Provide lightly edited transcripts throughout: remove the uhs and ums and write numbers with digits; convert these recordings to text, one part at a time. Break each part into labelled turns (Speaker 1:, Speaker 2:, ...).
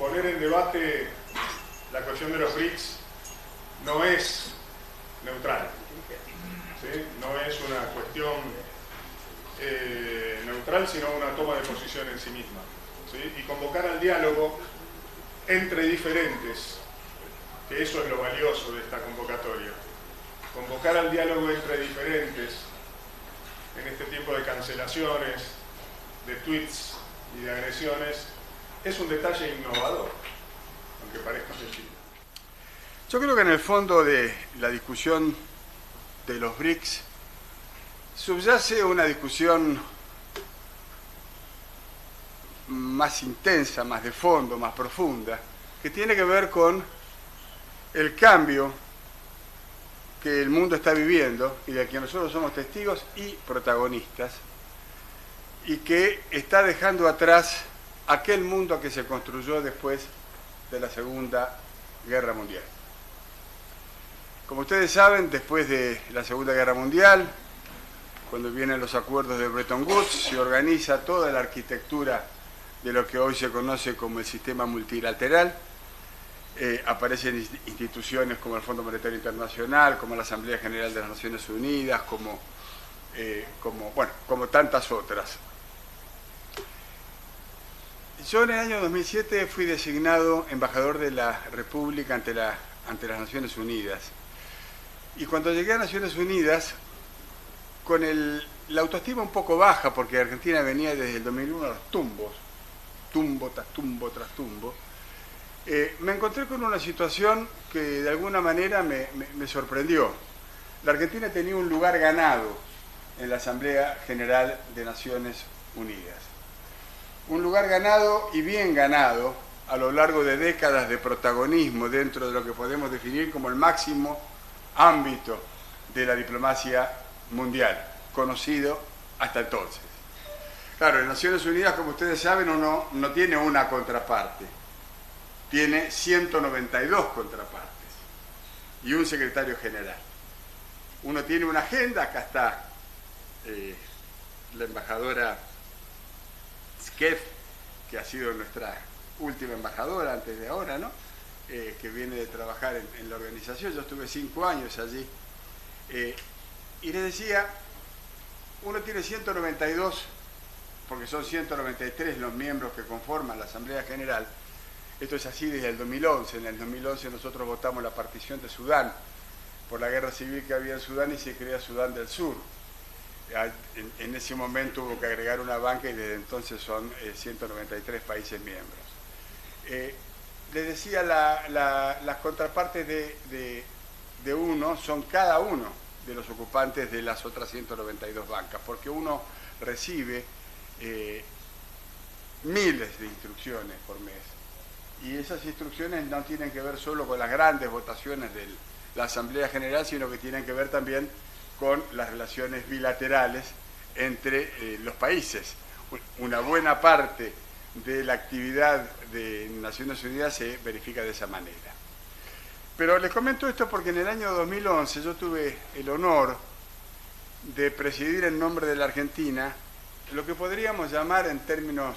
Speaker 1: poner en debate la cuestión de los BRICS no es neutral, ¿sí? No es una cuestión neutral, sino una toma de posición en sí misma, ¿sí? Y convocar al diálogo entre diferentes, que eso es lo valioso de esta convocatoria. Convocar al diálogo entre diferentes en este tiempo de cancelaciones, de tweets y de agresiones es un detalle innovador, aunque parezca sencillo.
Speaker 2: Yo creo que en el fondo de la discusión de los BRICS subyace una discusión más intensa, más de fondo, más profunda, que tiene que ver con el cambio que el mundo está viviendo y del que nosotros somos testigos y protagonistas, y que está dejando atrás aquel mundo que se construyó después de la Segunda Guerra Mundial. Como ustedes saben, después de la Segunda Guerra Mundial, cuando vienen los acuerdos de Bretton Woods, se organiza toda la arquitectura de lo que hoy se conoce como el sistema multilateral. Aparecen instituciones como el Fondo Monetario Internacional, como la Asamblea General de las Naciones Unidas, como tantas otras. Yo en el año 2007 fui designado embajador de la República ante las Naciones Unidas. Y cuando llegué a Naciones Unidas, con la autoestima un poco baja, porque Argentina venía desde el 2001 a los tumbos, tumbo tras tumbo tras tumbo, me encontré con una situación que de alguna manera me sorprendió. La Argentina tenía un lugar ganado en la Asamblea General de Naciones Unidas. Un lugar ganado y bien ganado a lo largo de décadas de protagonismo dentro de lo que podemos definir como el máximo ámbito de la diplomacia mundial, conocido hasta entonces. Claro, en Naciones Unidas, como ustedes saben, uno no tiene una contraparte, tiene 192 contrapartes y un secretario general. Uno tiene una agenda, acá está la embajadora Skef, que ha sido nuestra última embajadora antes de ahora, ¿no? Que viene de trabajar en la organización. Yo estuve 5 años allí. Y les decía, uno tiene 192, porque son 193 los miembros que conforman la Asamblea General. Esto es así desde el 2011. En el 2011 nosotros votamos la partición de Sudán por la guerra civil que había en Sudán y se crea Sudán del Sur. En ese momento hubo que agregar una banca y desde entonces son 193 países miembros. Les decía, las contrapartes de uno son cada uno de los ocupantes de las otras 192 bancas, porque uno recibe miles de instrucciones por mes. Y esas instrucciones no tienen que ver solo con las grandes votaciones de la Asamblea General, sino que tienen que ver también con las relaciones bilaterales entre los países. Una buena parte de la actividad de Naciones Unidas se verifica de esa manera. Pero les comento esto porque en el año 2011 yo tuve el honor de presidir en nombre de la Argentina lo que podríamos llamar en términos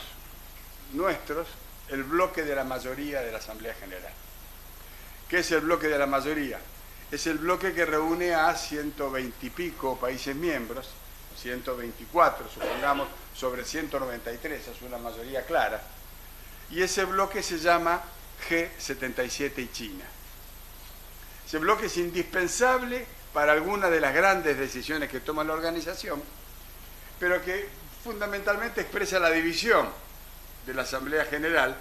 Speaker 2: nuestros el bloque de la mayoría de la Asamblea General. ¿Qué es el bloque de la mayoría? Es el bloque que reúne a 120 y pico países miembros, 124 supongamos, sobre 193, es una mayoría clara, y ese bloque se llama G77 y China. Ese bloque es indispensable para algunas de las grandes decisiones que toma la organización, pero que fundamentalmente expresa la división de la Asamblea General,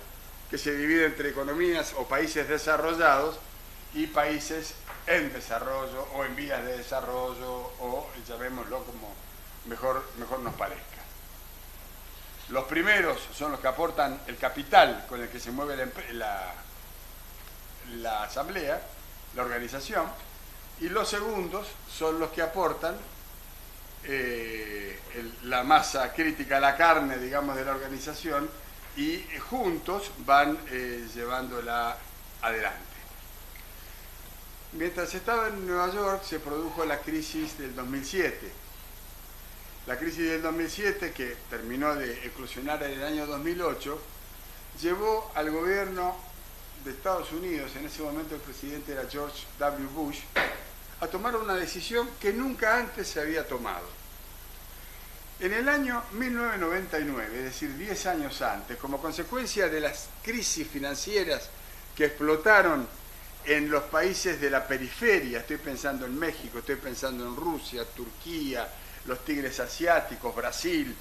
Speaker 2: que se divide entre economías o países desarrollados y países en desarrollo o en vías de desarrollo, o llamémoslo como mejor nos parezca. Los primeros son los que aportan el capital con el que se mueve la asamblea, la organización, y los segundos son los que aportan la masa crítica, la carne, digamos, de la organización, y juntos van llevándola adelante. Mientras estaba en Nueva York se produjo la crisis del 2007. La crisis del 2007, que terminó de eclosionar en el año 2008, llevó al gobierno de Estados Unidos, en ese momento el presidente era George W. Bush, a tomar una decisión que nunca antes se había tomado. En el año 1999, es decir, 10 años antes, como consecuencia de las crisis financieras que explotaron en los países de la periferia, estoy pensando en México, estoy pensando en Rusia, Turquía, los tigres asiáticos, Brasil.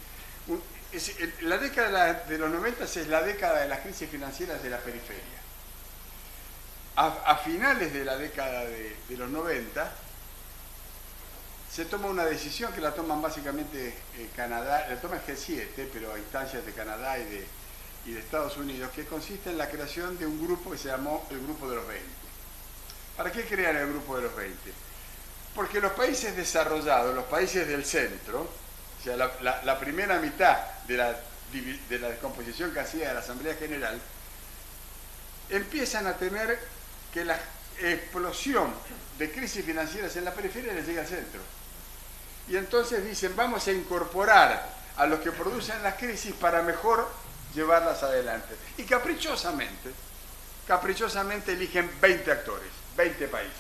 Speaker 2: La década de los 90 es la década de las crisis financieras de la periferia. A finales de la década de los 90 se toma una decisión que la toman básicamente Canadá, la toma el G7, pero a instancias de Canadá y de Estados Unidos, que consiste en la creación de un grupo que se llamó el Grupo de los 20. ¿Para qué crear el Grupo de los 20? Porque los países desarrollados, los países del centro, o sea, la primera mitad de la descomposición que hacía de la Asamblea General, empiezan a temer que la explosión de crisis financieras en la periferia les llegue al centro. Y entonces dicen, vamos a incorporar a los que producen las crisis para mejor llevarlas adelante. Y caprichosamente eligen 20 actores, 20 países.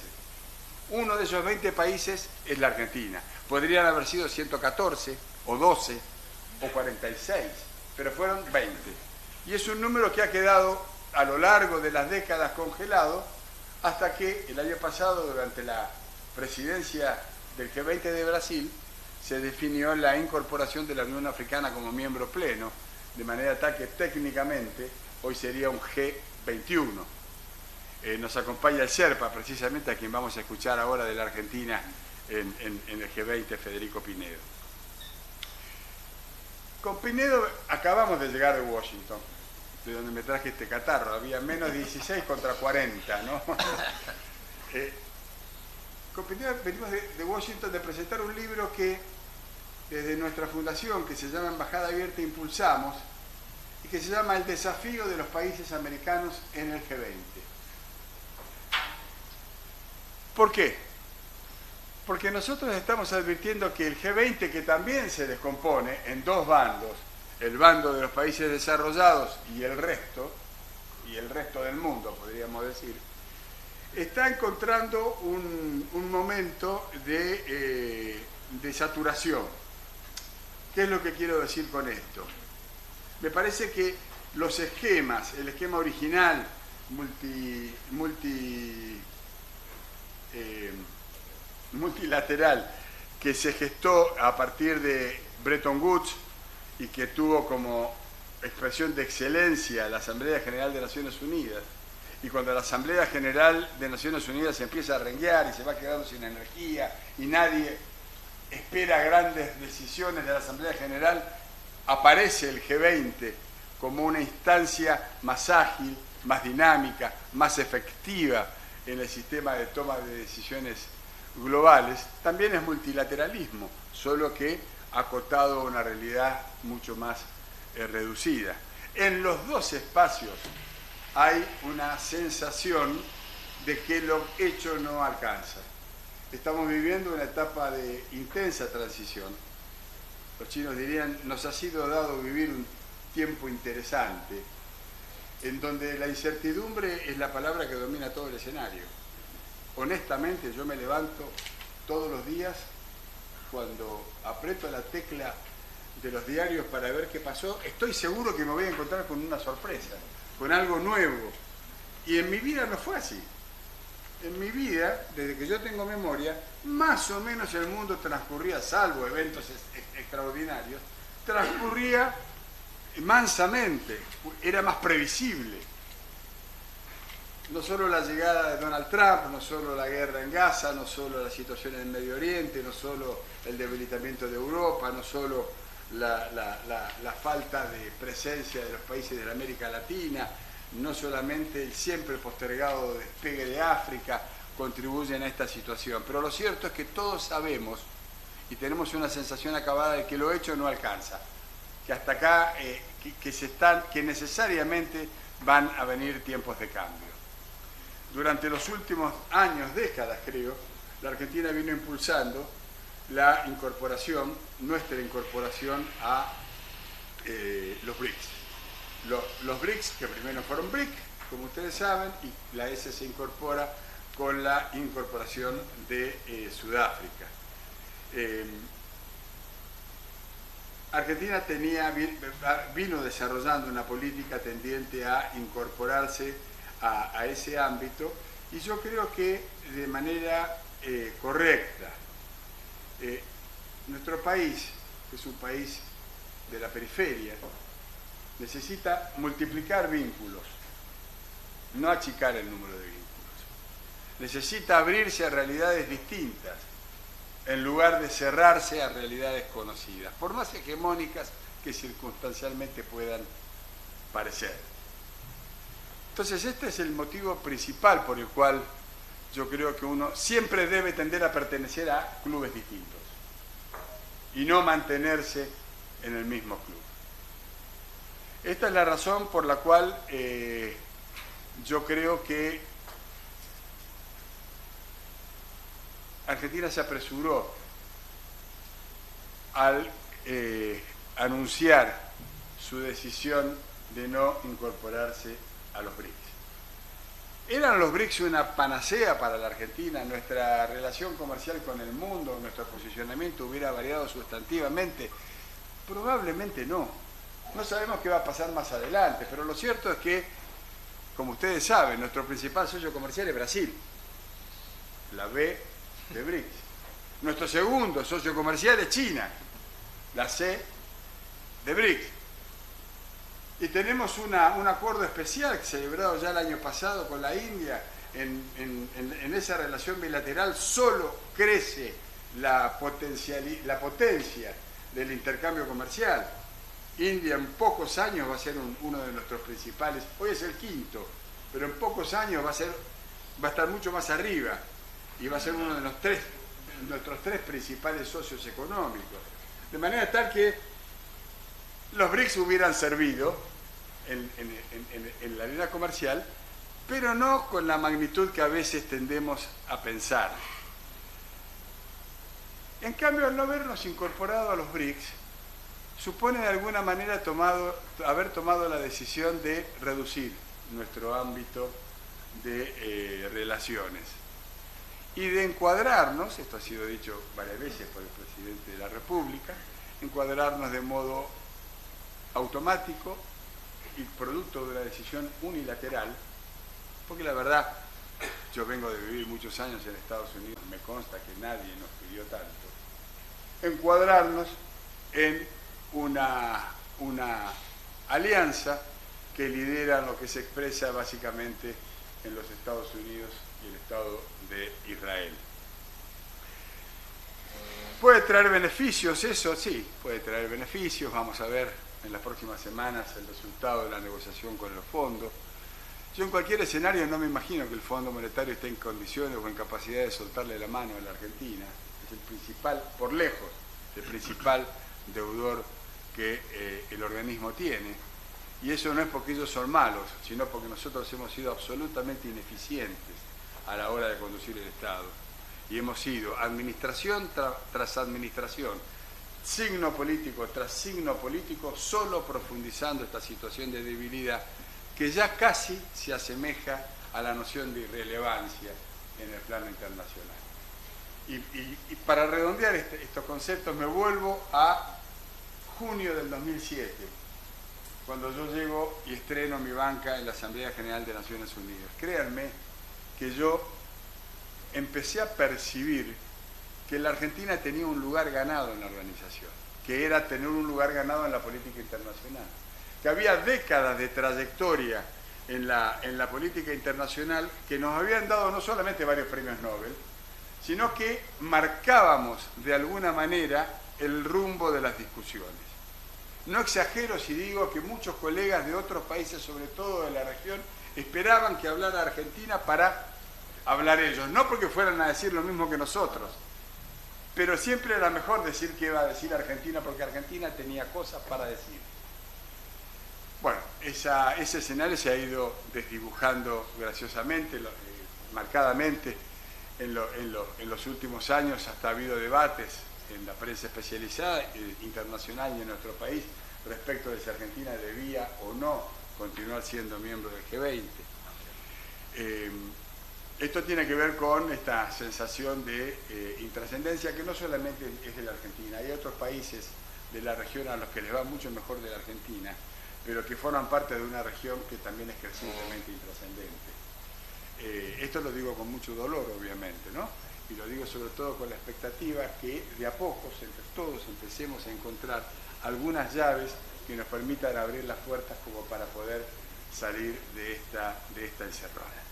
Speaker 2: Uno de esos 20 países es la Argentina. Podrían haber sido 114, o 12, o 46, pero fueron 20. Y es un número que ha quedado a lo largo de las décadas congelado, hasta que el año pasado, durante la presidencia del G20 de Brasil, se definió la incorporación de la Unión Africana como miembro pleno, de manera tal que técnicamente hoy sería un G21. Nos acompaña el Sherpa, precisamente a quien vamos a escuchar ahora de la Argentina en el G20, Federico Pinedo. Con Pinedo acabamos de llegar de Washington, de donde me traje este catarro. Había menos 16 contra 40, ¿no? Con Pinedo venimos de Washington de presentar un libro que desde nuestra fundación, que se llama Embajada Abierta, impulsamos, y que se llama El desafío de los países americanos en el G20. ¿Por qué? Porque nosotros estamos advirtiendo que el G20, que también se descompone en dos bandos, el bando de los países desarrollados y el resto del mundo, podríamos decir, está encontrando un momento de saturación. ¿Qué es lo que quiero decir con esto? Me parece que los esquemas, el esquema original, multilateral, que se gestó a partir de Bretton Woods y que tuvo como expresión de excelencia la Asamblea General de Naciones Unidas, y cuando la Asamblea General de Naciones Unidas se empieza a renguear y se va quedando sin energía y nadie espera grandes decisiones de la Asamblea General, aparece el G20 como una instancia más ágil, más dinámica, más efectiva en el sistema de toma de decisiones globales. También es multilateralismo, solo que acotado a una realidad mucho más reducida. En los dos espacios hay una sensación de que lo hecho no alcanza. Estamos viviendo una etapa de intensa transición. Los chinos dirían, nos ha sido dado vivir un tiempo interesante, en donde la incertidumbre es la palabra que domina todo el escenario. Honestamente, yo me levanto todos los días cuando aprieto la tecla de los diarios para ver qué pasó, estoy seguro que me voy a encontrar con una sorpresa, con algo nuevo. Y en mi vida no fue así. En mi vida, desde que yo tengo memoria, más o menos el mundo transcurría, salvo eventos extraordinarios, transcurría mansamente, era más previsible. No solo la llegada de Donald Trump, no solo la guerra en Gaza, no solo la situación en el Medio Oriente, no solo el debilitamiento de Europa, no solo la falta de presencia de los países de la América Latina, no solamente el siempre postergado despegue de África contribuyen a esta situación. Pero lo cierto es que todos sabemos y tenemos una sensación acabada de que lo hecho no alcanza, que hasta acá, que necesariamente van a venir tiempos de cambio. Durante los últimos años, décadas creo, la Argentina vino impulsando la incorporación, nuestra incorporación a los BRICS. los BRICS, que primero fueron BRIC, como ustedes saben, y la S se incorpora con la incorporación de Sudáfrica. Argentina vino desarrollando una política tendiente a incorporarse a ese ámbito, y yo creo que de manera correcta. Nuestro país, que es un país de la periferia, necesita multiplicar vínculos, no achicar el número de vínculos. Necesita abrirse a realidades distintas, en lugar de cerrarse a realidades conocidas, por más hegemónicas que circunstancialmente puedan parecer. Entonces, este es el motivo principal por el cual yo creo que uno siempre debe tender a pertenecer a clubes distintos y no mantenerse en el mismo club. Esta es la razón por la cual yo creo que Argentina se apresuró al anunciar su decisión de no incorporarse a los BRICS. ¿Eran los BRICS una panacea para la Argentina? ¿Nuestra relación comercial con el mundo, nuestro posicionamiento hubiera variado sustantivamente? Probablemente no. No sabemos qué va a pasar más adelante, pero lo cierto es que, como ustedes saben, nuestro principal socio comercial es Brasil, la B de BRICS. Nuestro segundo socio comercial es China, la C de BRICS. Y tenemos un acuerdo especial celebrado ya el año pasado con la India. En esa relación bilateral solo crece la potencia del intercambio comercial. India en pocos años va a ser uno de nuestros principales, hoy es el quinto, pero en pocos años va a estar mucho más arriba y va a ser uno de nuestros tres principales socios económicos. De manera tal que los BRICS hubieran servido en la arena comercial, pero no con la magnitud que a veces tendemos a pensar. En cambio, al no habernos incorporado a los BRICS, supone de alguna manera haber tomado la decisión de reducir nuestro ámbito de relaciones y de encuadrarnos, esto ha sido dicho varias veces por el presidente de la República, encuadrarnos de modo automático y producto de una decisión unilateral, porque la verdad, yo vengo de vivir muchos años en Estados Unidos, me consta que nadie nos pidió tanto, encuadrarnos en una alianza que lidera lo que se expresa básicamente en los Estados Unidos y el Estado de Israel. ¿Puede traer beneficios eso? Sí, puede traer beneficios. Vamos a ver en las próximas semanas el resultado de la negociación con los fondos. Yo en cualquier escenario no me imagino que el Fondo Monetario esté en condiciones o en capacidad de soltarle la mano a la Argentina. Es el principal, por lejos, el principal deudor que el organismo tiene. Y eso no es porque ellos son malos, sino porque nosotros hemos sido absolutamente ineficientes a la hora de conducir el Estado. Y hemos sido administración tras administración, signo político tras signo político, solo profundizando esta situación de debilidad que ya casi se asemeja a la noción de irrelevancia en el plano internacional. Y para redondear estos conceptos me vuelvo a junio del 2007, cuando yo llego y estreno mi banca en la Asamblea General de Naciones Unidas. Créanme que yo empecé a percibir que la Argentina tenía un lugar ganado en la organización, que era tener un lugar ganado en la política internacional, que había décadas de trayectoria en la política internacional que nos habían dado no solamente varios premios Nobel, sino que marcábamos de alguna manera el rumbo de las discusiones. No exagero si digo que muchos colegas de otros países, sobre todo de la región, esperaban que hablara Argentina para hablar ellos, no porque fueran a decir lo mismo que nosotros, pero siempre era mejor decir que iba a decir Argentina porque Argentina tenía cosas para decir. Bueno, ese escenario se ha ido desdibujando graciosamente, marcadamente en los últimos años. Hasta ha habido debates en la prensa especializada internacional y en nuestro país respecto de si Argentina debía o no continuar siendo miembro del G20. Esto tiene que ver con esta sensación de intrascendencia que no solamente es de la Argentina, hay otros países de la región a los que les va mucho mejor de la Argentina, pero que forman parte de una región que también es crecientemente intrascendente. Esto lo digo con mucho dolor, obviamente, ¿no? Y lo digo sobre todo con la expectativa que de a pocos, entre todos, empecemos a encontrar algunas llaves que nos permitan abrir las puertas como para poder salir de esta encerrona.